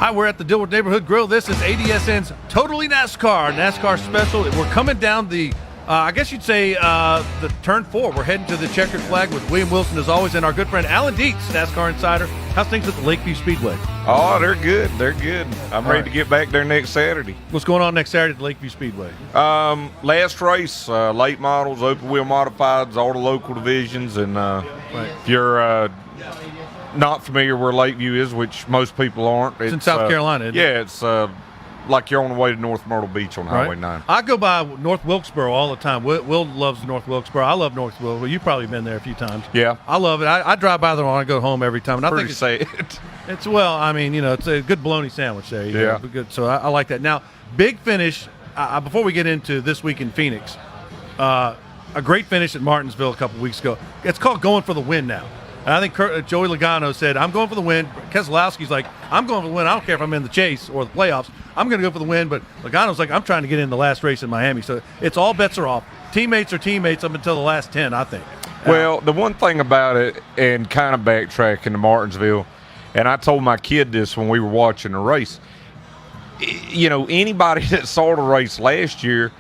Hi, we're at the Dilworth Neighborhood Grill. This is ADSN's Totally NASCAR special. We're coming down the, I guess you'd say, the turn 4. We're heading to the checkered flag with William Wilson, as always, and our good friend Alan Dietz, NASCAR Insider. How's things at the Lakeview Speedway? Oh, they're good. They're good. I'm ready to get back there next Saturday. What's going on next Saturday at the Lakeview Speedway? Last race, late models, open wheel modifieds, all the local divisions, and if you're not familiar where Lakeview is, which most people aren't. It's in South Carolina, isn't it? Yeah, it's like you're on the way to North Myrtle Beach on Highway 9. I go by North Wilkesboro all the time. Will loves North Wilkesboro. I love North Wilkesboro. You've probably been there a few times. Yeah. I love it. I drive by there when I go home every time. And I Pretty think it's well, I mean, it's a good bologna sandwich there. Yeah. Good. So I like that. Now, big finish, before we get into this week in Phoenix, a great finish at Martinsville a couple weeks ago. It's called going for the win now. And I think Joey Lagano said, I'm going for the win. Keselowski's like, I'm going for the win. I don't care if I'm in the chase or the playoffs. I'm going to go for the win. But Logano's like, I'm trying to get in the last race in Miami. So it's all bets are off. Teammates are teammates up until the last 10, I think. Well, the one thing about it, and kind of backtracking to Martinsville, and I told my kid this when we were watching the race, anybody that saw the race last year,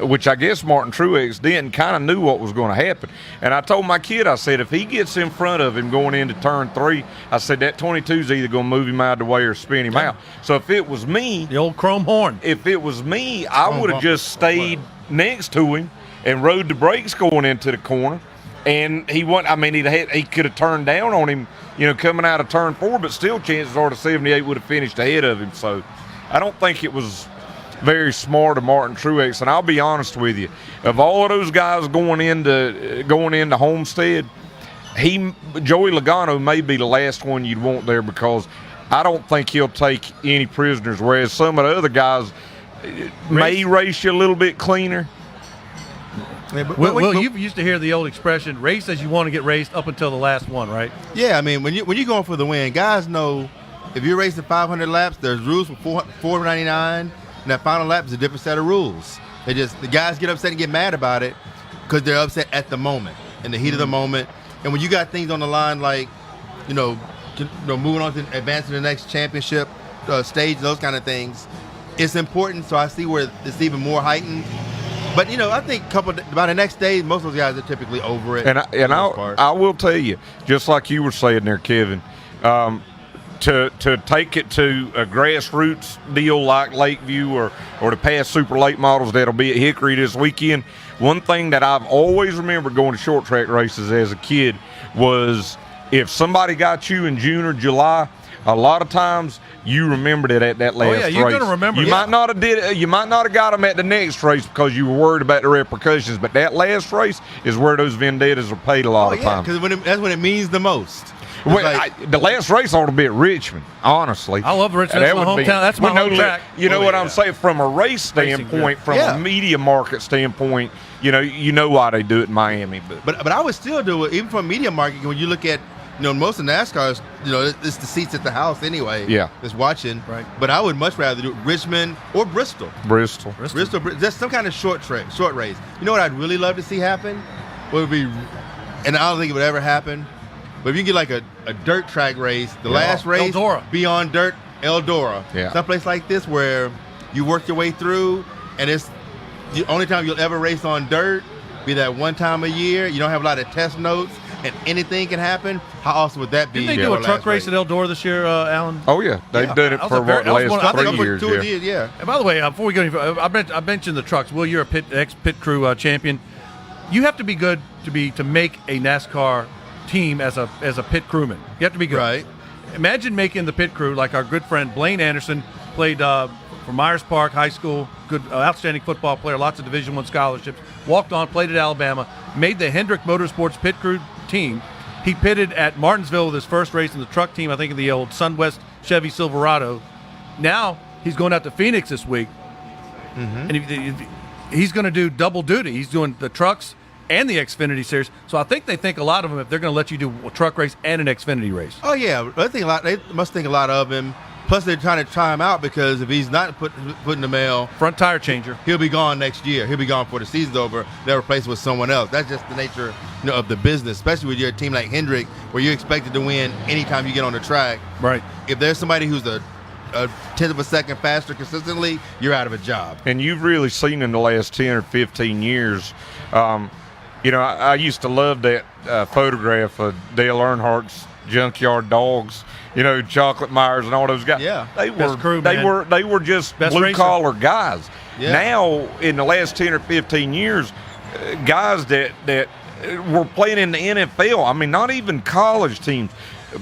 which I guess Martin Truex didn't, kind of knew what was going to happen. And I told my kid, I said, if he gets in front of him going into turn 3, I said, that 22's either going to move him out of the way or spin him out. So if it was me. The old chrome horn. If it was me, I would have just stayed next to him and rode the brakes going into the corner. And he could have turned down on him, coming out of turn 4, but still chances are the 78 would have finished ahead of him. So I don't think it was very smart of Martin Truex, and I'll be honest with you, of all of those guys going into Homestead, Joey Lagano may be the last one you'd want there, because I don't think he'll take any prisoners, whereas some of the other guys may race you a little bit cleaner. Yeah, but you used to hear the old expression, race as you want to get raced up until the last one, right? Yeah, I mean, when you're going for the win, guys know if you're racing 500 laps, there's rules for 499. And that final lap is a different set of rules. The guys get upset and get mad about it because they're upset at the moment, in the heat of the moment. And when you got things on the line like, moving on to advance to the next championship stage, those kind of things, it's important. So I see where it's even more heightened. But I think by the next day, most of those guys are typically over it. And I will tell you, just like you were saying there, Kevin. To take it to a grassroots deal like Lakeview or to pass super late models that'll be at Hickory this weekend, one thing that I've always remembered going to short track races as a kid was if somebody got you in June or July, a lot of times you remembered it at that last race. You're going to remember. You might not have got them at the next race because you were worried about the repercussions, but that last race is where those vendettas are paid a lot of times. Because that's when it means the most. Well, the last race ought to be at Richmond, honestly. I love Richmond. That's my hometown. That's my home track. You know what I'm saying? From a race standpoint, from a media market standpoint, you know why they do it in Miami. But I would still do it, even from a media market, when you look at, most of NASCAR's, it's the seats at the house anyway. Yeah. That's watching. Right. But I would much rather do Richmond or Bristol. Bristol. Just some kind of short race. You know what I'd really love to see happen? Would be, and I don't think it would ever happen, but if you get like a dirt track race, the last race Eldora. Be on dirt, Eldora. Yeah. Someplace like this where you work your way through, and it's the only time you'll ever race on dirt, be that one time a year. You don't have a lot of test notes, and anything can happen. How awesome would that be? Didn't they do a truck race at Eldora this year, Alan? Oh, yeah. They've done it for the last 3 years. Yeah. And by the way, before we go any further, I mentioned the trucks. Will, you're a ex-pit crew champion. You have to be good to make a NASCAR team as a pit crewman. You have to be good. Right. Imagine making the pit crew like our good friend Blaine Anderson, played for Myers Park High School, good outstanding football player, lots of Division I scholarships, walked on, played at Alabama, made the Hendrick Motorsports pit crew team. He pitted at Martinsville with his first race in the truck team, I think in the old Sunwest Chevy Silverado. Now he's going out to Phoenix this week, and he's going to do double duty. He's doing the trucks and the Xfinity Series. So I think they think a lot of him if they're going to let you do a truck race and an Xfinity race. Oh, yeah. They must think a lot of him. Plus, they're trying to try him out because if he's not put in the mail, front tire changer, he'll be gone next year. He'll be gone before the season's over. They'll replace with someone else. That's just the nature of the business, especially with your team like Hendrick, where you're expected to win anytime you get on the track. Right. If there's somebody who's a a tenth of a second faster consistently, you're out of a job. And you've really seen in the last 10 or 15 years, I used to love that photograph of Dale Earnhardt's Junkyard Dogs, Chocolate Myers and all those guys. Yeah. They Best crew, man. they were just Best blue-collar guys. Yeah. Now, in the last 10 or 15 years, guys that were playing in the NFL, I mean, not even college teams,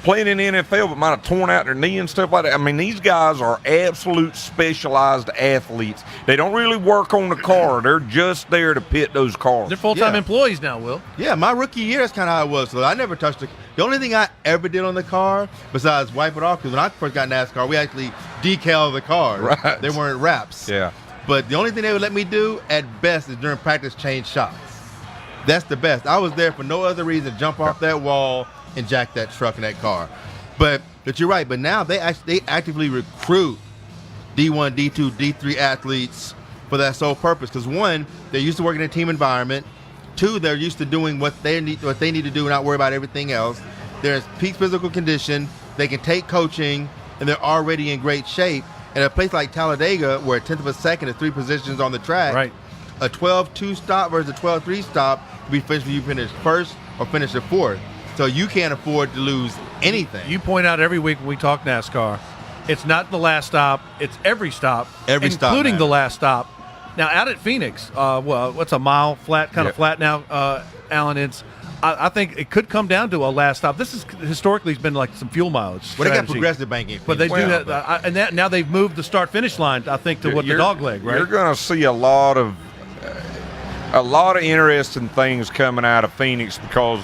playing in the NFL, but might have torn out their knee and stuff like that. I mean, these guys are absolute specialized athletes. They don't really work on the car. They're just there to pit those cars. They're full-time Yeah. employees now, Will. Yeah, my rookie year, that's kind of how it was. So I never touched it. The only thing I ever did on the car, besides wipe it off, because when I first got in NASCAR, we actually decaled the cars. Right. They weren't wraps. Yeah. But the only thing they would let me do at best is during practice change shocks. That's the best. I was there for no other reason, jump off that wall and jack that truck in that car. But you're right. But now they actively recruit D1, D2, D3 athletes for that sole purpose. Because one, they're used to working in a team environment. Two, they're used to doing what they need to do, and not worry about everything else. There's peak physical condition. They can take coaching, and they're already in great shape. And a place like Talladega, where a tenth of a second is 3 positions on the track, Right. a 12-2 stop versus a 12-3 stop will be finished when you finish first or finish at fourth. So you can't afford to lose anything. You point out every week when we talk NASCAR, it's not the last stop, it's every stop, Every stop including the matters. last stop. Now, out at Phoenix, what's a mile flat, kind of flat now, Alan? I think it could come down to a last stop. This is historically has been like some fuel mileage. Well, they got strategy. progressive banking. But they do Well, that, and now they've moved the start-finish line, I think, to what the dog leg, right? You're going to see a lot of interesting things coming out of Phoenix because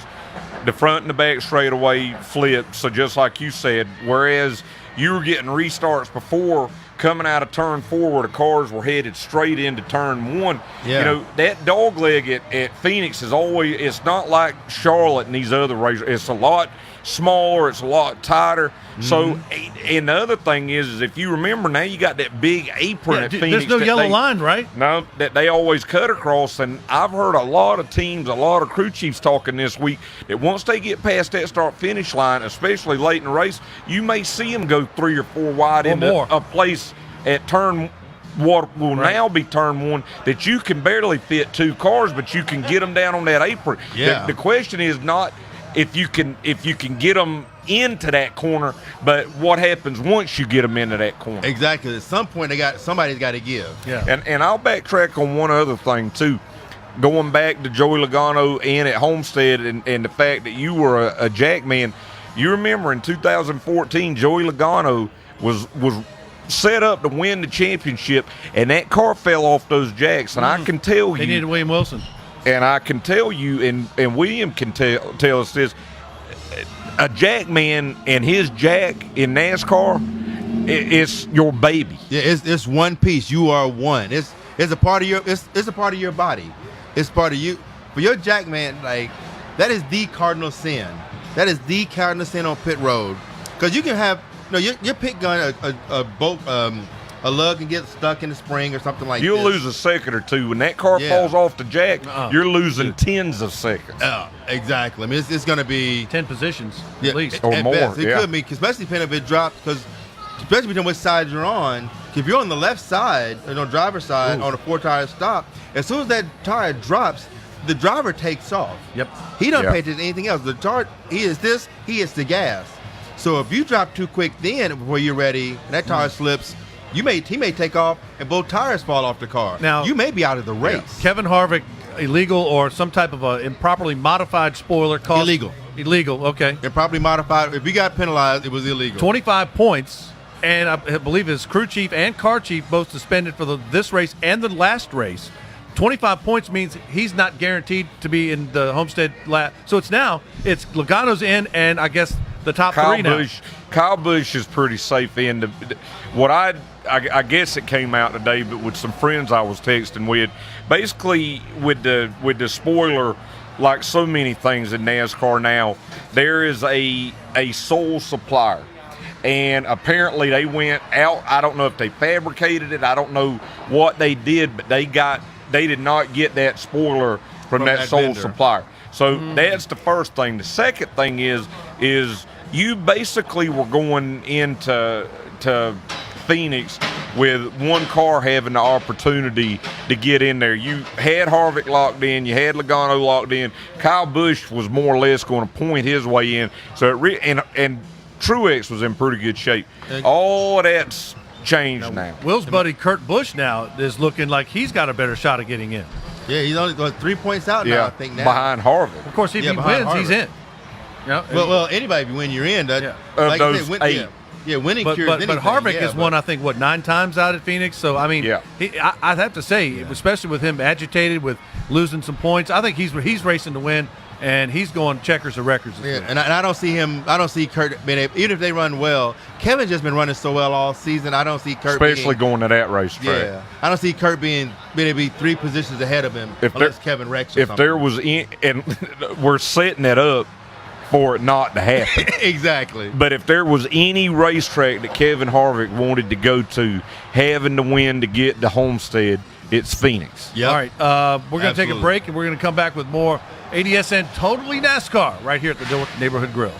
the front and the back straightaway flip. So just like you said, whereas you were getting restarts before coming out of turn 4 where the cars were headed straight into turn 1. Yeah. That dog leg at Phoenix is always, it's not like Charlotte and these other races. It's a lot smaller, it's a lot tighter. So, and the other thing is if you remember now, you got that big apron at Phoenix. There's no that yellow line, right? No, that they always cut across, and I've heard a lot of teams, a lot of crew chiefs talking this week that once they get past that start-finish line, especially late in the race, you may see them go 3 or 4 wide Or into more. a place at turn what will now be turn 1 that you can barely fit 2 cars, but you can get them down on that apron. Yeah. The question is not if you can get them into that corner, but what happens once you get them into that corner. Exactly. At some point, somebody's got to give. Yeah. And I'll backtrack on one other thing too. Going back to Joey Lagano and at Homestead and the fact that you were a jack man. You remember in 2014, Joey Lagano was set up to win the championship, and that car fell off those jacks. And I can tell They you, needed William Wilson. and I can tell you, and William can tell us this, a jack man and his jack in NASCAR, it's your baby. Yeah, it's one piece. You are one. It's a part of your it's a part of your body. It's part of you. For your jack man, like that is the cardinal sin. That is the cardinal sin on pit road. Because you can have your pit gun, a bolt, a lug can get stuck in the spring or something like that. You'll lose a second or two. When that car Yeah. falls off the jack, you're losing tens of seconds. Exactly. I mean, it's going to be 10 positions, yeah, at least. Or at more, best. It yeah. could be, especially depending if it drops, because especially depending on which side you're on. If you're on the left side, driver's side, on a 4-tire stop, as soon as that tire drops, the driver takes off. Yep. He doesn't Yeah. pay attention to anything else. The tar, he hits the gas. So if you drop too quick then before you're ready, and that tire slips, he may take off and both tires fall off the car. Now- you may be out of the race. Kevin Harvick, illegal or some type of a improperly modified spoiler cost. Illegal, okay. Improperly modified. If he got penalized, it was illegal. 25 points, and I believe his crew chief and car chief both suspended for this race and the last race. 25 points means he's not guaranteed to be in the Homestead lap. So it's Logano's in, and I guess the top three now. Kyle Busch is pretty safe in. What I guess it came out today, but with some friends I was texting with, basically with the spoiler, like so many things in NASCAR now, there is a sole supplier. And apparently they went out. I don't know if they fabricated it. I don't know what they did, but they did not get that spoiler from that sole vendor. supplier. So that's the first thing. The second thing is you basically were going into Phoenix with one car having the opportunity to get in there. You had Harvick locked in, you had Lagano locked in. Kyle Busch was more or less going to point his way in. So and Truex was in pretty good shape. All of that's changed now. Will's buddy Kurt Busch now is looking like he's got a better shot of getting in. Yeah, he's only 3 points out now, I think, now. Behind Harvick. Of course, if he wins, he's in. Yeah. Well, anybody, if you win, you're in. Of like those said, 8. Winning but cures anything. Harvick has won, I think, 9 times out at Phoenix. So, I mean, I'd have to say, especially with him agitated, with losing some points, I think he's racing to win, and he's going checkers of records. Yeah, and I don't see him. I don't see Kurt being able, even if they run well. Kevin's just been running so well all season. I don't see Kurt especially going to that racetrack. Yeah, I don't see Kurt being able to be 3 positions ahead of him unless Kevin wrecks. Or if there was, and we're setting it up for it not to happen. Exactly. But if there was any racetrack that Kevin Harvick wanted to go to, having to win to get to Homestead, it's Phoenix. Yep. All right, we're going to take a break, and we're going to come back with more ADSN Totally NASCAR right here at the Dilworth Neighborhood Grill.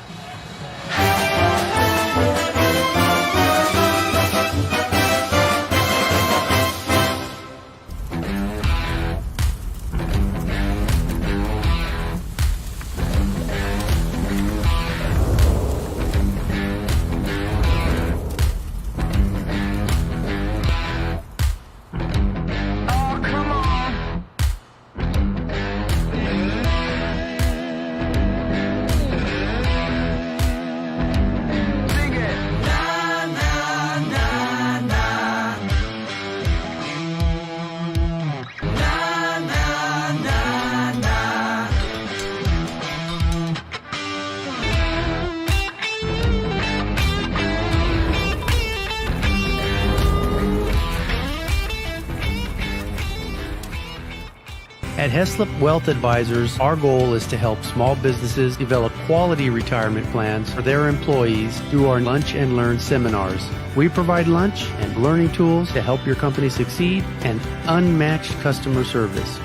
At Heslop Wealth Advisors, our goal is to help small businesses develop quality retirement plans for their employees through our Lunch and Learn seminars. We provide lunch and learning tools to help your company succeed and unmatched customer service.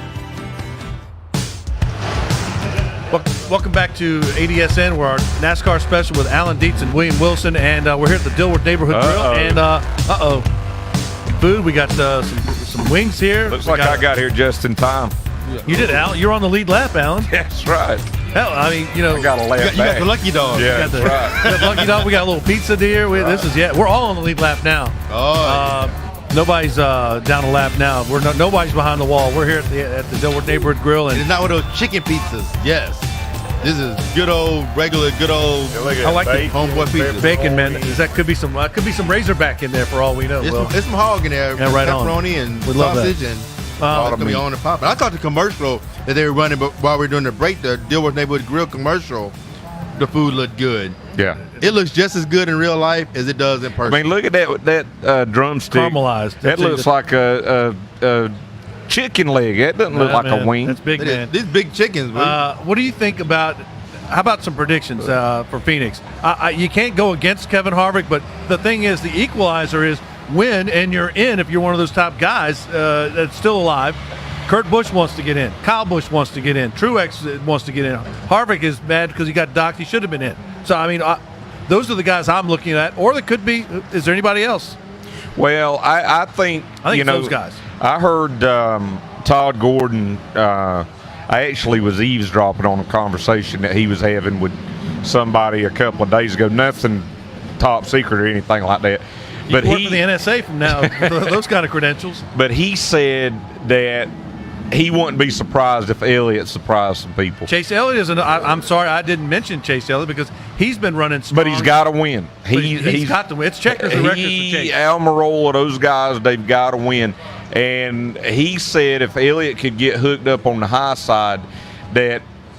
Welcome back to ADSN. We're our NASCAR special with Alan Dietz and William Wilson, and we're here at the Dilworth Neighborhood Grill. And food. We got some wings here. Looks like I got here just in time. You did, Al. You're on the lead lap, Alan. That's right. Hell, I mean, I got a lap back. You got the lucky dog. Yeah, that's right. We got the lucky dog. We got a little pizza here. We're all on the lead lap now. Nobody's down a lap now. Nobody's behind the wall. We're here at the Dilworth Neighborhood Grill, and it's not one of those chicken pizzas. Yes, this is good old regular, good old. I like the homeboy pizza. Bacon, man. Could be some Razorback in there for all we know. There's some hog in there. Yeah, right on. Pepperoni and we sausage and. It's gonna be on and popping. I thought the commercial that they were running, but while we were doing the break, the Dilworth Neighborhood Grill commercial, the food looked good. Yeah, it looks just as good in real life as it does in person. I mean, look at that drumstick. Caramelized. That looks like a chicken leg. That doesn't look like a wing. That's big, man. These big chickens. What do you think about? How about some predictions for Phoenix? You can't go against Kevin Harvick, but the thing is, the equalizer is win and you're in if you're one of those top guys that's still alive. Kurt Busch wants to get in. Kyle Busch wants to get in. Truex wants to get in. Harvick is mad because he got docked. He should have been in. So, I mean, those are the guys I'm looking at. Or there could be. Is there anybody else? Well, I think those guys. I heard Todd Gordon. I actually was eavesdropping on a conversation that he was having with somebody a couple of days ago. Nothing top secret or anything like that. But he worked for the NSA from now, those kind of credentials. But he said that he wouldn't be surprised if Elliott surprised some people. Chase Elliott is I'm sorry I didn't mention Chase Elliott because he's been running strong. But he's got to win. He's got to win. It's checkers and records for Chase. Almirola, those guys, they've got to win. And he said if Elliott could get hooked up on the high side,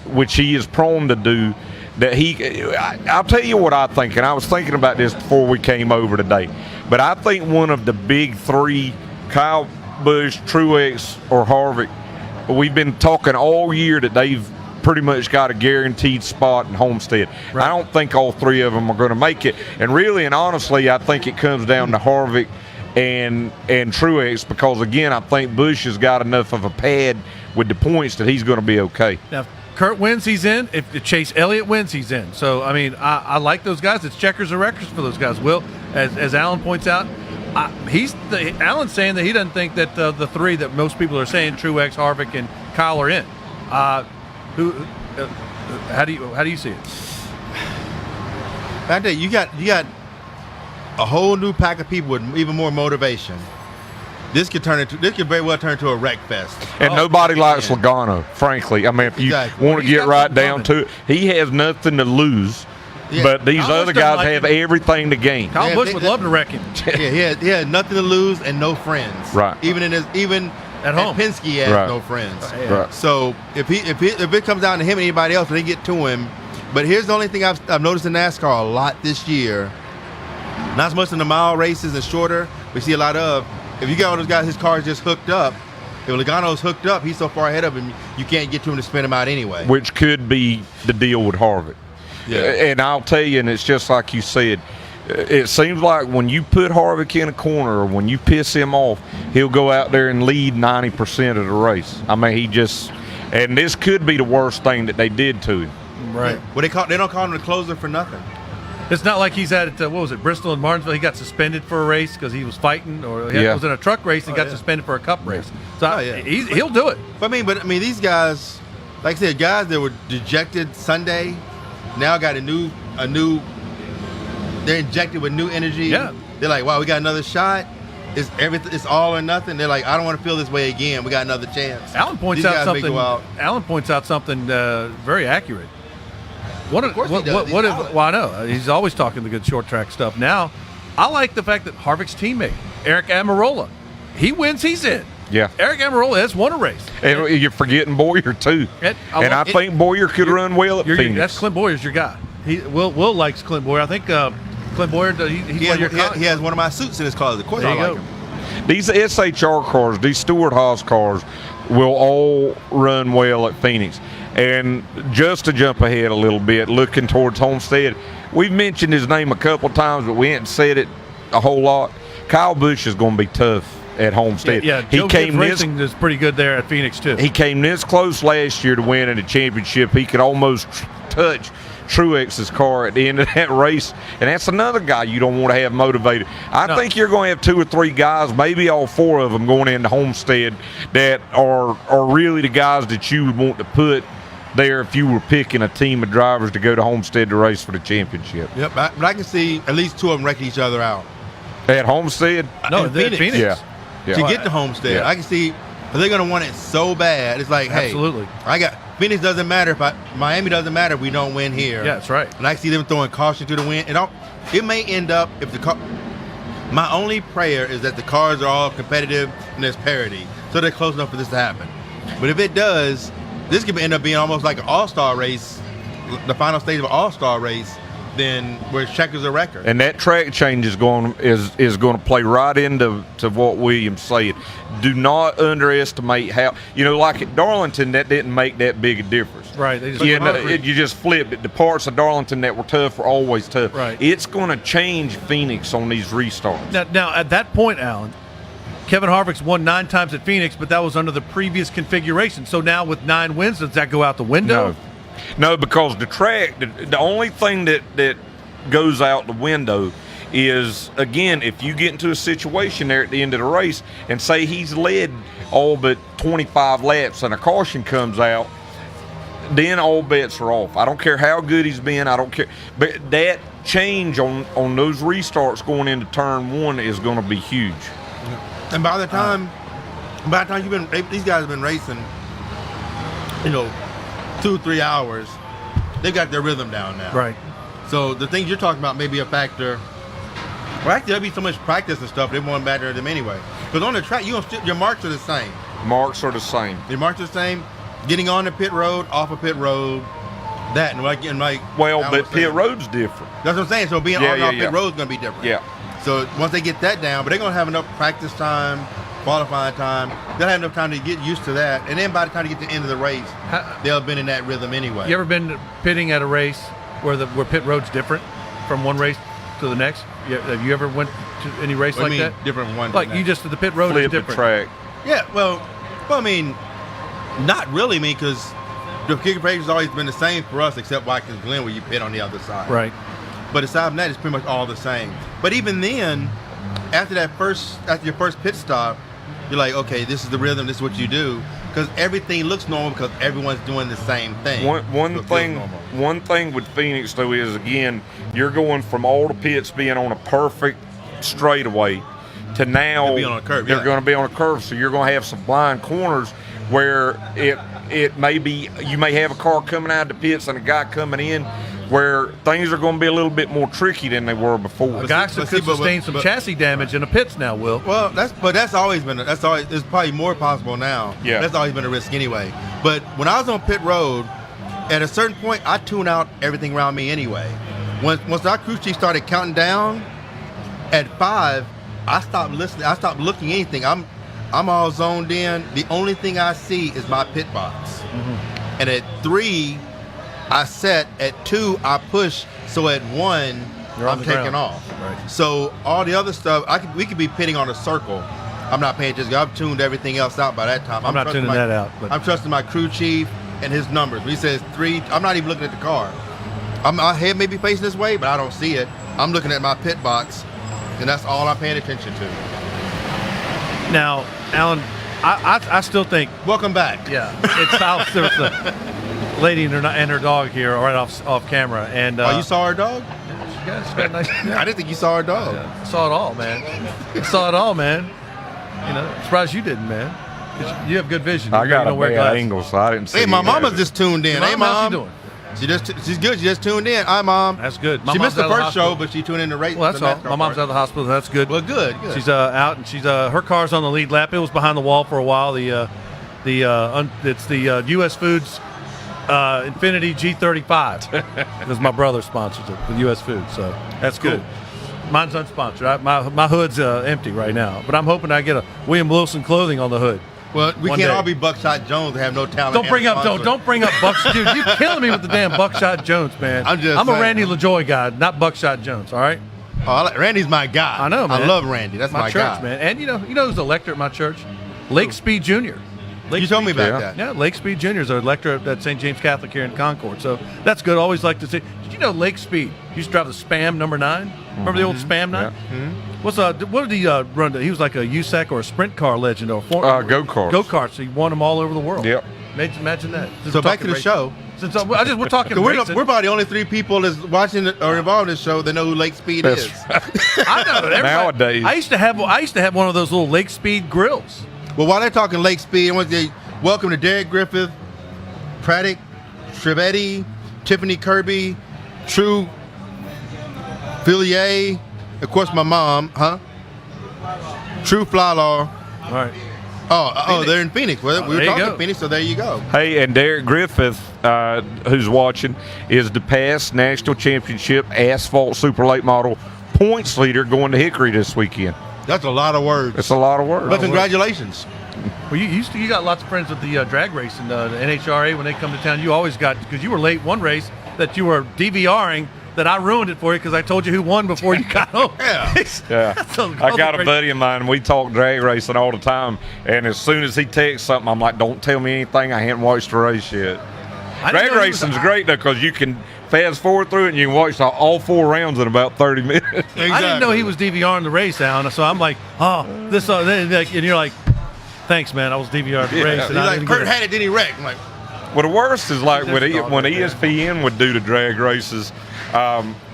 which he is prone to do, I'll tell you what I think, and I was thinking about this before we came over today, but I think one of the big three, Kyle Busch, Truex, or Harvick, we've been talking all year that they've pretty much got a guaranteed spot in Homestead. Right. I don't think all three of them are going to make it, and really and honestly, I think it comes down to Harvick and Truex because, again, I think Busch has got enough of a pad with the points that he's going to be okay. Now, Kurt wins, he's in. If Chase Elliott wins, he's in. So, I mean, I like those guys. It's checkers and records for those guys. Will, as Alan points out, Alan's saying that he doesn't think that the three that most people are saying, Truex, Harvick, and Kyle, are in. How do you see it? I tell you got a whole new pack of people with even more motivation. This could very well turn into a wreck fest. And nobody likes Lagano, frankly. I mean, if you want to get right down to it, he has nothing to lose. Yeah. But these other guys have everything to gain. Kyle Busch would love to wreck him. Yeah, he had nothing to lose and no friends. Right. Even at home, Penske has no friends. Right. So if it comes down to him and anybody else, when they get to him. But here's the only thing I've noticed in NASCAR a lot this year. Not so much in the mile races and shorter. We see a lot of. If you got all those guys, his car is just hooked up. If Logano's hooked up, he's so far ahead of him, you can't get to him to spin him out anyway. Which could be the deal with Harvick. Yeah. And I'll tell you, and it's just like you said, it seems like when you put Harvick in a corner or when you piss him off, he'll go out there and lead 90% of the race. I mean, and this could be the worst thing that they did to him. Right. Well, they don't call him the closer for nothing. It's not like he's at Bristol and Martinsville. He got suspended for a race because he was fighting, or he was in a truck race and got suspended for a cup race. So he'll do it. But I mean, these guys, like I said, guys that were dejected Sunday, now got a new. They're injected with new energy. Yeah. They're like, wow, we got another shot. It's all or nothing. They're like, I don't want to feel this way again. We got another chance. Alan points out something very accurate. Well, I know. He's always talking the good short track stuff. Now, I like the fact that Harvick's teammate, Eric Almirola, he wins, he's in. Yeah. Eric Almirola has won a race. And you're forgetting Boyer, too. I think Boyer could run well at Phoenix. That's Clint Boyer's your guy. Will likes Clint Boyer. I think Clint Boyer, he has one of my suits in his car. Of course I like him. These SHR cars, these Stewart-Haas cars, will all run well at Phoenix. And just to jump ahead a little bit, looking towards Homestead, we've mentioned his name a couple of times, but we ain't said it a whole lot. Kyle Busch is going to be tough at Homestead. Joe Gibbs Racing is pretty good there at Phoenix too. He came this close last year to winning a championship. He could almost touch Truex's car at the end of that race, and that's another guy you don't want to have motivated. I think you're going to have 2 or 3 guys, maybe all 4 of them going into Homestead that are really the guys that you would want to put there if you were picking a team of drivers to go to Homestead to race for the championship. Yep, but I can see at least 2 of them wrecking each other out. At Homestead? No, Phoenix. Yeah. To get to Homestead, I can see they're going to want it so bad. It's like, hey, absolutely. Phoenix doesn't matter if Miami doesn't matter if we don't win here. Yeah, that's right. And I see them throwing caution to the wind. It may end up if the car. My only prayer is that the cars are all competitive and there's parity, so they're close enough for this to happen. But if it does, this could end up being almost like an all-star race, the final stage of an all-star race, then where checkers a record. And that track change is going to play right into what Williams said. Do not underestimate how, like at Darlington, that didn't make that big a difference. Right. They just you just flipped it. The parts of Darlington that were tough were always tough. Right. It's going to change Phoenix on these restarts. Now at that point, Alan, Kevin Harvick's won 9 times at Phoenix, but that was under the previous configuration. So now with 9 wins, does that go out the window? No, because the track, the only thing that goes out the window is, again, if you get into a situation there at the end of the race and say he's led all but 25 laps and a caution comes out, then all bets are off. I don't care how good he's been. I don't care. But that change on those restarts going into turn 1 is going to be huge. And by the time these guys have been racing, 2-3 hours, they've got their rhythm down now. Right. So the things you're talking about may be a factor. Well, actually, there'll be so much practice and stuff, they won't matter to them anyway. Because on the track, your marks are the same. Marks are the same. Your marks are the same. Getting on the pit road, off of pit road, that but pit road's different. That's what I'm saying. So being on and off pit road is going to be different. Yeah. So once they get that down, but they're going to have enough practice time, qualifying time. They'll have enough time to get used to that. And then by the time they get to the end of the race, they'll have been in that rhythm anyway. You ever been pitting at a race where pit road's different from one race to the next? Have you ever went to any race like that? Different from one like you just, the pit road flip is different. The track. Yeah, well, I mean, not really, because the configuration has always been the same for us, except Watkins Glen, where you pit on the other side. Right. But aside from that, it's pretty much all the same. But even then, after your first pit stop, you're like, okay, this is the rhythm. This is what you do, because everything looks normal because everyone's doing the same thing. One thing with Phoenix though is, again, you're going from all the pits being on a perfect straightaway to now They'll be on a curve, they're yeah. going to be on a curve. So you're going to have some blind corners where it may be, you may have a car coming out of the pits and a guy coming in, where things are going to be a little bit more tricky than they were before. A guy could sustain some chassis damage in the pits now, Will. Well, that's always been it's probably more possible now. Yeah, that's always been a risk anyway. But when I was on pit road, at a certain point, I tune out everything around me anyway. Once our crew chief started counting down at 5, I stopped listening. I stopped looking at anything. I'm all zoned in. The only thing I see is my pit box. Mm-hmm. And at 3, I set. At 2, I push. So at 1, I'm taking off. Right. So all the other stuff, we could be pitting on a circle. I'm not paying attention. I've tuned everything else out by that time. I'm not tuning that out. But I'm trusting my crew chief and his numbers. When he says 3, I'm not even looking at the car. My head may be facing this way, but I don't see it. I'm looking at my pit box, and that's all I'm paying attention to. Now, Alan, I still think. Welcome back. Yeah, there was a lady and her dog here right off camera, and you saw her dog? Yeah, she's got a nice. I didn't think you saw her dog. Yeah, I saw it all, man. I saw it all, man. You know, surprised you didn't, man. 'Cause you have good vision. I got a bad bad angle, so I didn't see. Hey, my mama's just tuned in. Hey, Mom. How's she doing? She's good. She just tuned in. Hi, Mom. That's good. She missed the first show, but she tuned in to rate. Well, that's all. My mom's out of the hospital. That's good. Well, good. She's out, and she's her car's on the lead lap. It was behind the wall for a while. It's the U.S. Foods Infinity G35 because my brother sponsors it with U.S. Foods, so that's good. Mine's unsponsored. My hood's empty right now, but I'm hoping I get a William Wilson clothing on the hood. Well, we can't all be Buckshot Jones and have no talent. Don't bring up Buckshot. Dude, you're killing me with the damn Buckshot Jones, man. I'm a Randy LaJoy guy, not Buckshot Jones. All right. Oh, Randy's my guy. I know, man. I love Randy. That's my church, guy, man. And you know who's the elector at my church? Lake Speed Jr. You told me about that. Yeah, Lake Speed Jr. is our elector at St. James Catholic here in Concord. So that's good. Always like to see. Did you know Lake Speed used to drive the Spam number 9? Remember the old Spam 9? Yeah. Mm-hmm. What did he run? He was like a USAC or a sprint car legend or go-karts. Go-karts. He won them all over the world. Yep. Imagine that. So back to the show. We're talking. We're about the only 3 people that's watching or involved in this show that know who Lake Speed is. I know. Nowadays, I used to have one of those little Lake Speed grills. Well, while they're talking Lake Speed, I want to say welcome to Derek Griffith, Praddock, Trevetti, Tiffany Kirby, True Villiers, of course my mom, True Flalaw. All right. Oh, they're in Phoenix. We were talking Phoenix, so there you go. Hey, and Derek Griffith, who's watching, is the past national championship asphalt super late model points leader going to Hickory this weekend. That's a lot of words. It's a lot of words. But congratulations. Well, you got lots of friends with the drag race and the NHRA when they come to town. You always got, because you were late one race that you were DVRing, that I ruined it for you because I told you who won before you got home. Yeah. I got a buddy of mine. We talk drag racing all the time, and as soon as he texts something, I'm like, don't tell me anything. I haven't watched the race yet. Drag racing's great, though, because you can fast forward through it, and you can watch all 4 rounds in about 30 minutes. Exactly. I didn't know he was DVRing the race, Alan, so I'm like, and you're like, thanks, man, I was DVRing the race. And he's like, Kurt had it, then he wrecked. I'm like, well, the worst is like when ESPN would do the drag races,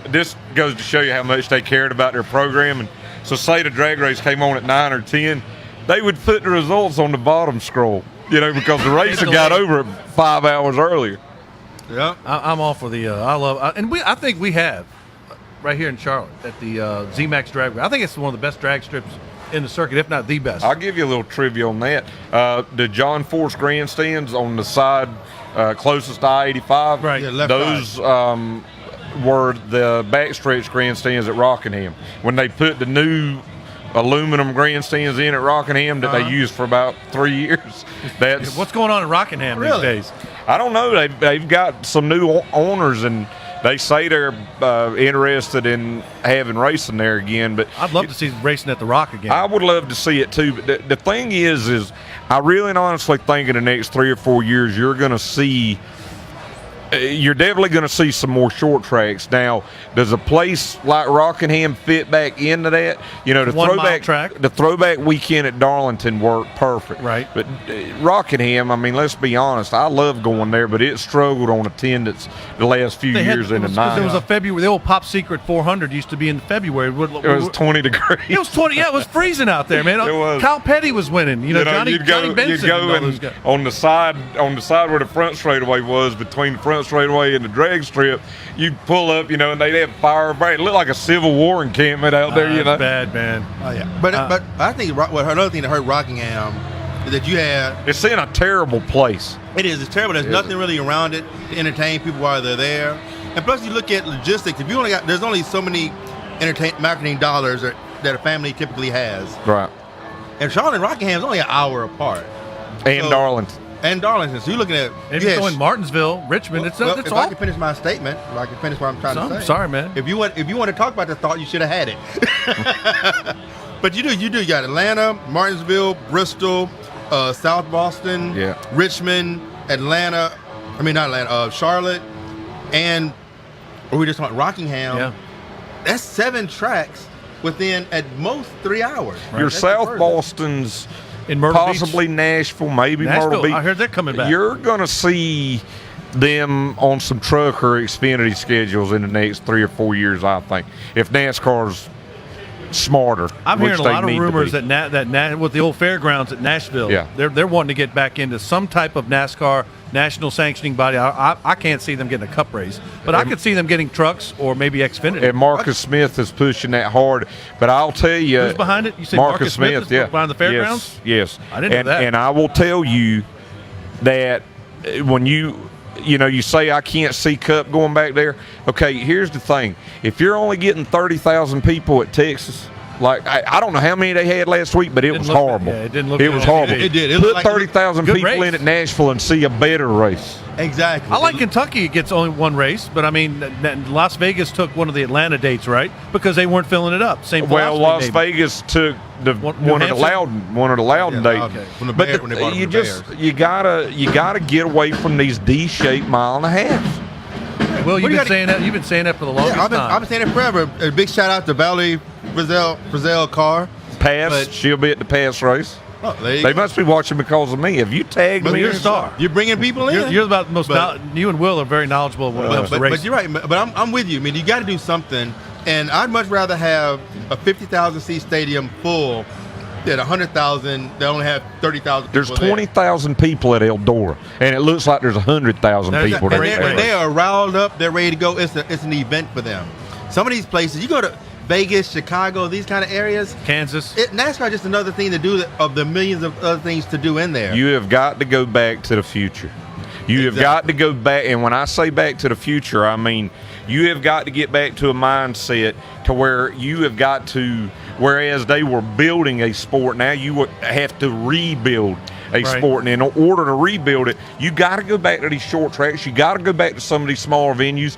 this goes to show you how much they cared about their programming. So say the drag race came on at 9 or 10, they would put the results on the bottom scroll, because the race had got over 5 hours earlier. Yeah, I'm all for the. I think we have right here in Charlotte at the ZMAX Drag. I think it's one of the best drag strips in the circuit, if not the best. I'll give you a little trivia on that. The John Force grandstands on the side closest to I-85. Right. Yeah, those were the backstretch grandstands at Rockingham. When they put the new aluminum grandstands in at Rockingham that they used for about 3 years. That's what's going on in Rockingham these days. I don't know. They've got some new owners, and they say they're interested in having racing there again. But I'd love to see racing at the Rock again. I would love to see it too. But the thing is I really and honestly think in the next 3 or 4 years you're going to see you're definitely going to see some more short tracks. Now, does a place like Rockingham fit back into that? You know, the 1 mile throwback track. The throwback weekend at Darlington worked perfect. Right. But Rockingham, I mean, let's be honest, I love going there, but it struggled on attendance the last few years in the 90s. There was a February. The old Pop Secret 400 used to be in February. It was 20 degrees. It was 20. Yeah, it was freezing out there, man. It was. Kyle Petty was winning. You know, Johnny Benson. You'd go and all those guys. on the side where the front straightaway was, between the front straightaway and the drag strip. You'd pull up, you know, and they'd have fire. It looked like a Civil War encampment out there. You know, bad, man. Oh yeah, but I think another thing that hurt Rockingham is that you had. It's in a terrible place. It is. It's terrible. There's nothing really around it to entertain people while they're there. And plus, you look at logistics. If you only got, there's only so many marketing dollars that a family typically has. Right. And Charlotte and Rockingham is only an hour apart. And Darlington. And Darlington. So you're looking at. If you're going Martinsville, Richmond, it's if all. I can finish my statement, if I can finish what I'm trying to say. Sorry, man. If you want to talk about the thought, you should have had it. But you do. You got Atlanta, Martinsville, Bristol, South Boston, Richmond, Atlanta. I mean, not Atlanta. Charlotte, and we just talking Rockingham. Yeah. That's 7 tracks within at most 3 hours. Right. Your South Boston's. In Myrtle possibly Beach. Nashville, maybe Myrtle Beach. I heard they're coming back. You're going to see them on some truck or Xfinity schedules in the next 3 or 4 years, I think, if NASCAR's smarter. I'm hearing a lot of rumors that with the old fairgrounds at Nashville, they're wanting to get back into some type of NASCAR national sanctioning body. I can't see them getting a cup race, but I could see them getting trucks or maybe Xfinity. And Marcus Smith is pushing that hard, but I'll tell you, who's behind it? You say Marcus Smith, behind the fairgrounds? Yes. I didn't know that. And I will tell you that when you say I can't see Cup going back there. Okay, here's the thing: if you're only getting 30,000 people at Texas. Like I don't know how many they had last week, but it was horrible. It didn't look. It was horrible. It did. Put 30,000 people in at Nashville and see a better race. Exactly. I like Kentucky. It gets only one race, but I mean, Las Vegas took one of the Atlanta dates, right? Because they weren't filling it up. Same. Well, Las Vegas took one of the Loudon dates. Okay. But you gotta get away from these D-shaped mile and a half. Well, you've been saying that for the longest time. I've been saying it forever. A big shout out to Valerie Frizzell Carr. She'll be at the pass race. Oh, they must be watching because of me. Have you tagged me? You're a star. You're bringing people in. You're about the most. You and Will are very knowledgeable when it comes to racing. But you're right. But I'm with you. I mean, you got to do something. And I'd much rather have a 50,000 seat stadium full than 100,000 that only have 30,000. There's 20,000 people at Eldora, and it looks like there's 100,000 people there. And they are riled up. They're ready to go. It's an event for them. Some of these places, you go to Vegas, Chicago, these kind of areas. Kansas. NASCAR is just another thing to do of the millions of other things to do in there. You have got to go back to the future. You have got to go back, and when I say back to the future, I mean you have got to get back to a mindset to where you have got to, whereas they were building a sport, now you have to rebuild a sport. And in order to rebuild it, you got to go back to these short tracks. You got to go back to some of these smaller venues.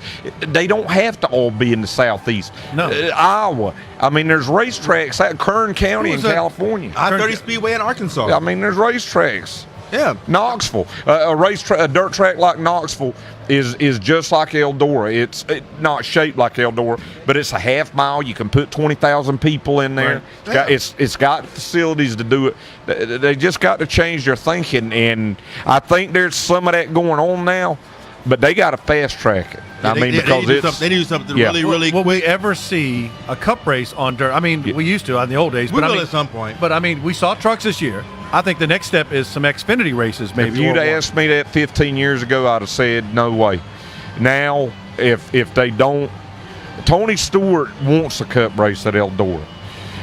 They don't have to all be in the Southeast. No. Iowa. I mean, there's racetracks at Kern County in California. I-30 Speedway in Arkansas. I mean, there's racetracks. Yeah, Knoxville, a dirt track like Knoxville is just like Eldora. It's not shaped like Eldora, but it's a half mile. You can put 20,000 people in there. Right. It's got facilities to do it. They just got to change their thinking, and I think there's some of that going on now. But they got to fast track it. They do something really quick. Will we ever see a cup race on dirt? I mean, we used to in the old days. We will at some point. But I mean, we saw trucks this year. I think the next step is some Xfinity races. Maybe. If you'd asked me that 15 years ago, I'd have said no way. Now, if they don't, Tony Stewart wants a cup race at Eldora.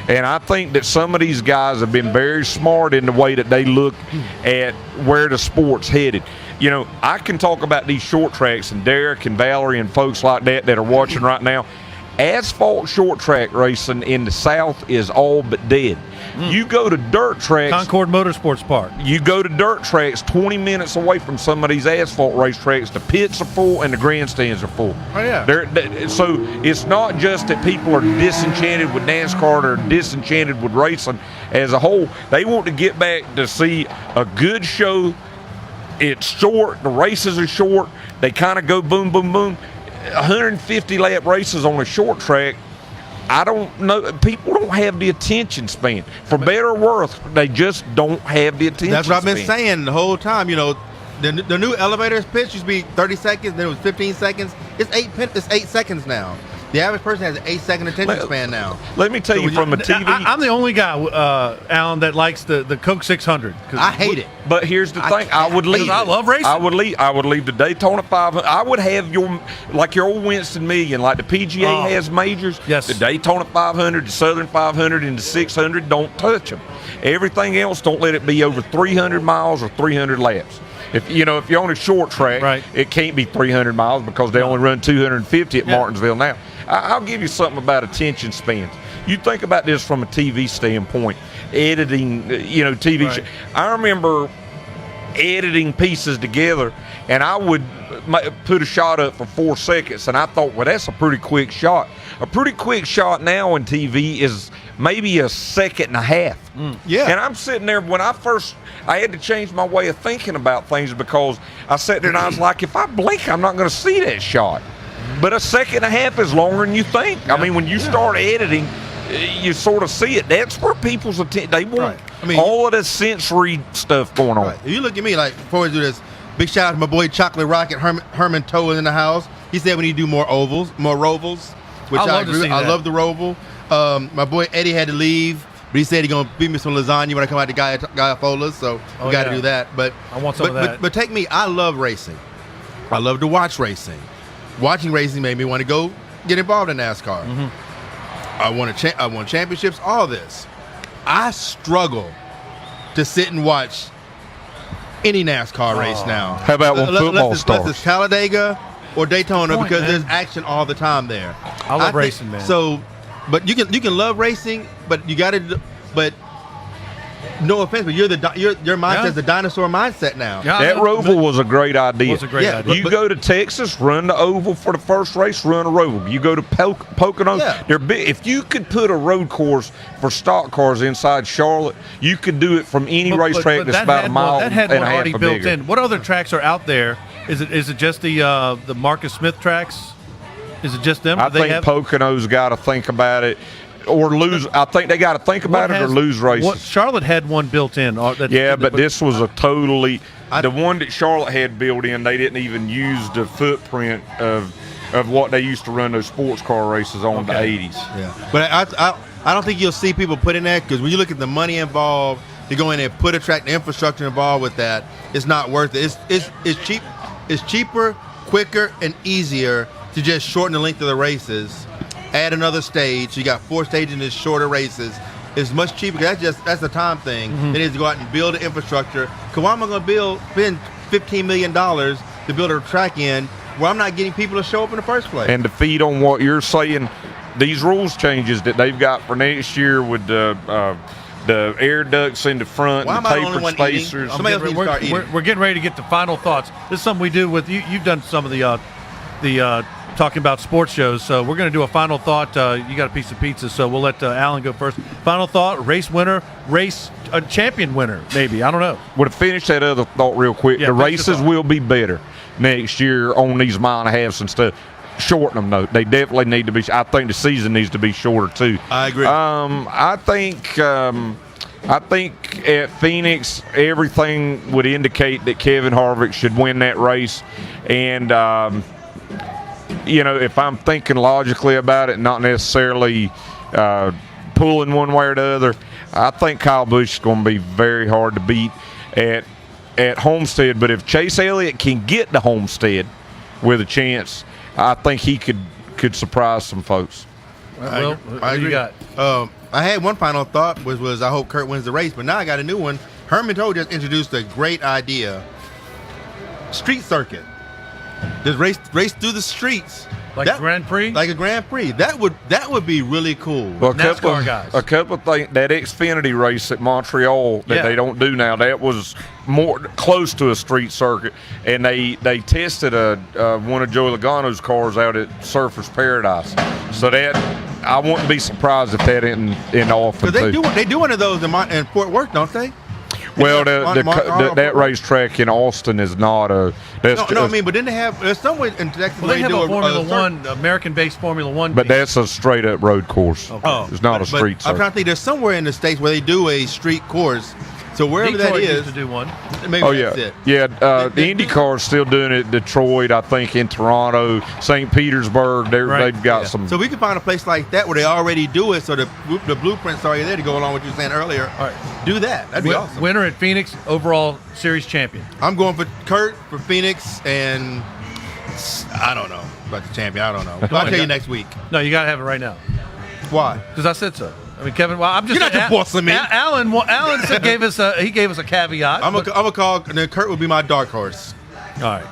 And I think that some of these guys have been very smart in the way that they look at where the sport's headed. You know, I can talk about these short tracks, and Derek and Valerie and folks like that are watching right now. Asphalt short track racing in the South is all but dead. You go to dirt tracks. Concord Motorsports Park. You go to dirt tracks 20 minutes away from some of these asphalt race tracks. The pits are full and the grandstands are full. Oh, yeah. So it's not just that people are disenchanted with NASCAR or disenchanted with racing as a whole. They want to get back to see a good show it's short. The races are short. They kind of go boom, boom, boom. 150 lap races on a short track. I don't know. People don't have the attention span. For better or worse, they just don't have the attention span. That's what I've been saying the whole time. You know, the new elevators pitch used to be 30 seconds, then it was 15 seconds. It's 8 seconds now. The average person has an 8-second attention span now. Let me tell you from a TV. I'm the only guy, Alan, that likes the Coke 600. I hate it. But here's the thing: I would leave. I love racing. I would leave the Daytona 500. I would have your old Winston Million, like the PGA has majors. Yes. The Daytona 500, the Southern 500, and the 600. Don't touch them. Everything else, don't let it be over 300 miles or 300 laps. If you're on a short track, right, it can't be 300 miles because they only run 250 at Martinsville now. I'll give you something about attention spans. You think about this from a TV standpoint, editing, TV. Right. I remember editing pieces together, and I would put a shot up for 4 seconds, and I thought, well, that's a pretty quick shot. A pretty quick shot now on TV is maybe a second and a half. Yeah. And I'm sitting there, I had to change my way of thinking about things because I sat there and I was like, if I blink, I'm not going to see that shot. But a second and a half is longer than you think. Yeah. I mean, when you start editing, you sort of see it. That's where people's attention, they want all of this sensory stuff going on. Right. You look at me like, before we do this, big shout out to my boy Chocolate Rocket, Herman Toe in the house. He said we need to do more rovals, which I agree with. I love the roval. My boy Eddie had to leave, but he said he's going to feed me some lasagna when I come out to Gaiafola's, so we got to do that. But I want some of that. But take me, I love racing. I love to watch racing. Watching racing made me want to go get involved in NASCAR. Mm-hmm. I won championships, all this. I struggle to sit and watch any NASCAR race now. How about when football starts? Unless it's Talladega or Daytona, because there's action all the time there. I love racing, man. So, but you can love racing, but you got to. But no offense, but your mindset's the dinosaur mindset now. Yeah, that Roval was a great idea. It was a great idea. You go to Texas, run the oval for the first race, run a Roval. You go to Poconos, they're big. If you could put a road course for stock cars inside Charlotte, you could do it from any racetrack that's about a mile and a half already built bigger. in. What other tracks are out there? Is it just the Marcus Smith tracks? Is it just them? I think Poconos got to think about it. Or lose. I think they got to think about it or lose races. Charlotte had one built in. But this was a totally the one that Charlotte had built in. They didn't even use the footprint of what they used to run those sports car races on the 80s. Yeah, but I don't think you'll see people put in that, because when you look at the money involved to go in and put a track, the infrastructure involved with that, it's not worth it. It's cheap. It's cheaper, quicker, and easier to just shorten the length of the races. Add another stage. You got 4 stages in these shorter races. It's much cheaper. That's the time thing. Mm-hmm. It is to go out and build the infrastructure. Because why am I going to spend $15 million to build a track in where I'm not getting people to show up in the first place? And to feed on what you're saying, these rules changes that they've got for next year with the air ducts in the front, and the tapered spacers. We're getting ready to get to final thoughts. This is something we do with you. You've done some of the talking about sports shows, so we're going to do a final thought. You got a piece of pizza, so we'll let Alan go first. Final thought: race winner, champion winner, maybe. I don't know. Well, to finish that other thought real quick, the races will be better next year on these mile and a halves and stuff. Shorten them though; they definitely need to be. I think the season needs to be shorter too. I agree. I think at Phoenix, everything would indicate that Kevin Harvick should win that race, and. If I'm thinking logically about it, not necessarily pulling one way or the other, I think Kyle Busch is going to be very hard to beat at Homestead. But if Chase Elliott can get to Homestead with a chance, I think he could surprise some folks. Well, I agree. You got? I had one final thought, which was I hope Kurt wins the race, but now I got a new one. Herman Toe just introduced a great idea. Street circuit. Just race through the streets. Like a Grand Prix? Like a Grand Prix. That would be really cool. Well, guys. A couple of things. That Xfinity race at Montreal that they don't do now, that was more close to a street circuit. And they tested one of Joey Lagano's cars out at Surfers Paradise. So that I wouldn't be surprised if that isn't often. Because they do one of those in Fort Worth, don't they? Well, that racetrack in Austin is not a. No, I mean, but then they have there's somewhere in Texas. Well, they have a Formula One, American-based Formula One. But that's a straight-up road course. Okay. Oh, it's not a street. I'm trying to think. There's somewhere in the States where they do a street course. So wherever Detroit that is, used to do one. Maybe that's it. Yeah. The IndyCar is still doing it. Detroit, I think, in Toronto, St. Petersburg. They've got some. So we can find a place like that where they already do it. So the blueprint's already there to go along with what you were saying earlier. All right. Do that. That'd be awesome. Winner at Phoenix, overall series champion. I'm going for Kurt for Phoenix, and I don't know about the champion. I don't know. But I'll tell you next week. No, you got to have it right now. Why? Because I said so. I mean, Kevin. Well, I'm just. You're not the boss of me. Alan gave us a caveat. I'm a call. And then Kurt would be my dark horse. All right.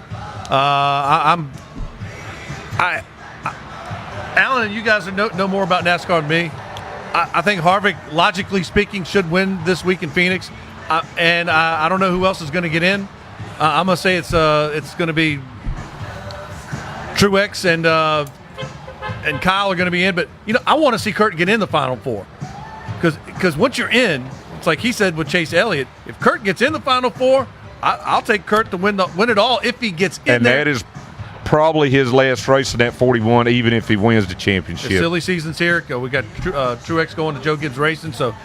Alan, you guys know more about NASCAR than me. I think Harvick, logically speaking, should win this week in Phoenix, and I don't know who else is going to get in. I'm gonna say it's going to be Truex and Kyle are going to be in, but I want to see Kurt get in the Final Four, because once you're in, it's like he said with Chase Elliott. If Kurt gets in the Final Four, I'll take Kurt to win it all if he gets in and there. And that is probably his last race in that 41, even if he wins the championship. The silly season's here. We got Truex going to Joe Gibbs Racing, so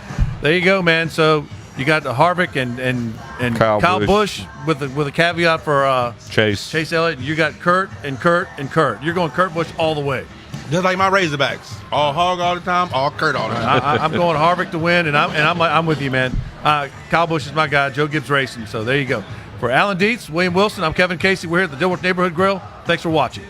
there you go, man. So you got Harvick and Kyle Busch with a caveat for Chase Elliott. You got Kurt and Kurt and Kurt. You're going Kurt Busch all the way. Just like my Razorbacks, all hog all the time, all Kurt all the time. I'm going Harvick to win, and I'm with you, man. Kyle Busch is my guy, Joe Gibbs Racing. So there you go. For Alan Dietz, William Wilson, I'm Kevin Casey. We're here at the Dilworth Neighborhood Grill. Thanks for watching.